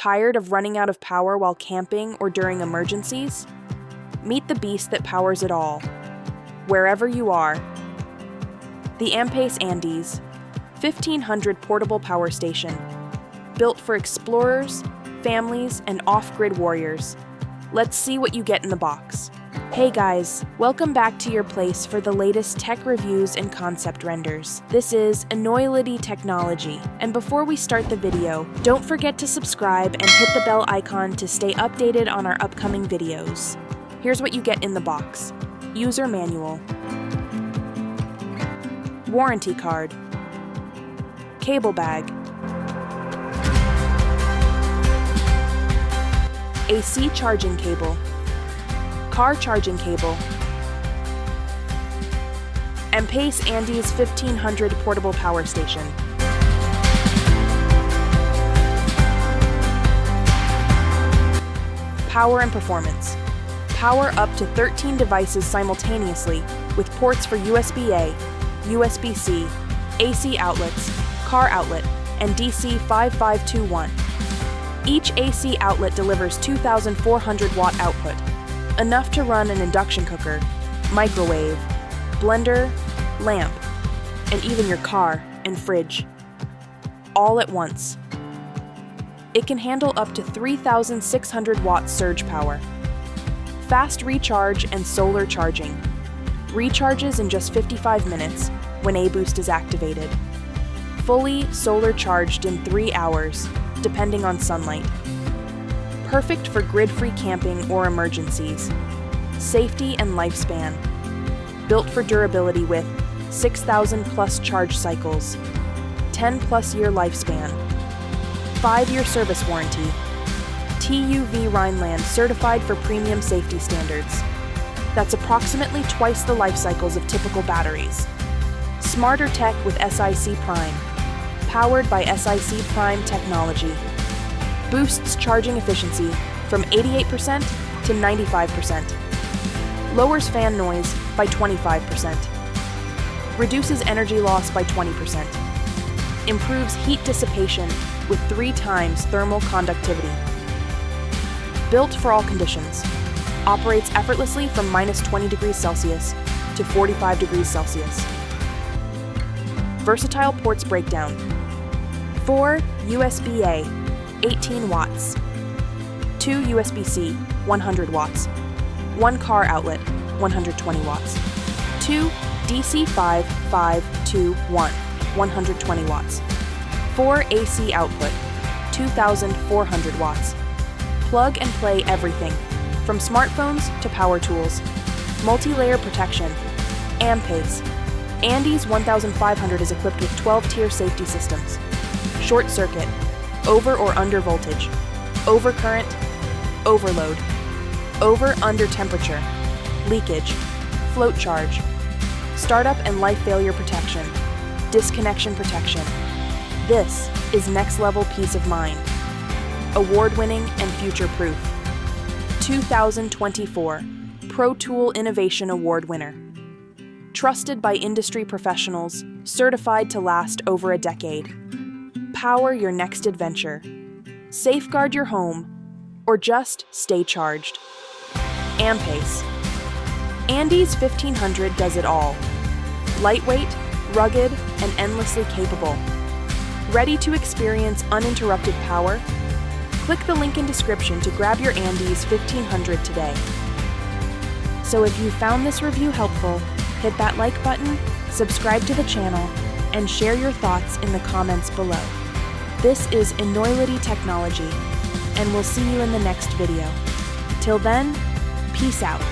Tired of running out of power while camping or during emergencies? Meet the beast that powers it all, wherever you are. The Ampace Andes, 1500 portable power station, built for explorers, families, and off-grid warriors. Let's see what you get in the box. Hey guys, welcome back to your place for the latest tech reviews and concept renders. This is Enoylity technology, and before we start the video, don't forget to subscribe and hit the bell icon to stay updated on our upcoming videos. Here's what you get in the box. User manual, warranty card, cable bag, AC charging cable, car charging cable, Ampace Andes 1500 portable power station. Power and performance. Power up to 13 devices simultaneously with ports for USB-A, USB-C, AC outlets, car outlet, and DC 5521. Each AC outlet delivers 2,400 watt output, enough to run an induction cooker, microwave, blender, lamp, and even your car and fridge, all at once. It can handle up to 3,600 watt surge power. Fast recharge and solar charging. Recharges in just 55 minutes when A-Boost is activated. Fully solar charged in 3 hours, depending on sunlight. Perfect for grid-free camping or emergencies. Safety and lifespan. Built for durability with 6,000 plus charge cycles, 10 plus year lifespan, 5-year service warranty, TÜV Rheinland certified for premium safety standards. That's approximately twice the life cycles of typical batteries. Smarter tech with SiC Prime. Powered by SiC Prime technology. Boosts charging efficiency from 88% to 95%. Lowers fan noise by 25%. Reduces energy loss by 20%. Improves heat dissipation with 3 times thermal conductivity. Built for all conditions. Operates effortlessly from -20 degrees Celsius to 45 degrees Celsius. Versatile ports breakdown. 4 USB-A, 18 watts. 2 USB-C, 100 watts. 1 car outlet, 120 watts. 2 DC 5521, 120 watts. 4 AC output, 2,400 watts. Plug and play everything, from smartphones to power tools. Multilayer protection. Ampace. Andes 1500 is equipped with 12-tier safety systems. Short circuit, over or under voltage, overcurrent, overload, over/under temperature, leakage, float charge, startup and life failure protection, disconnection protection. This is next-level peace of mind. Award-winning and future-proof. 2024 Pro Tool Innovation Award winner. Trusted by industry professionals, certified to last over a decade. Power your next adventure. Safeguard your home, or just stay charged. Ampace. Andes 1500 does it all. Lightweight, rugged, and endlessly capable. Ready to experience uninterrupted power? Click the link in description to grab your Andes 1500 today. So if you found this review helpful, hit that like button, subscribe to the channel, and share your thoughts in the comments below. This is Enoylity technology, and we'll see you in the next video. Till then, peace out.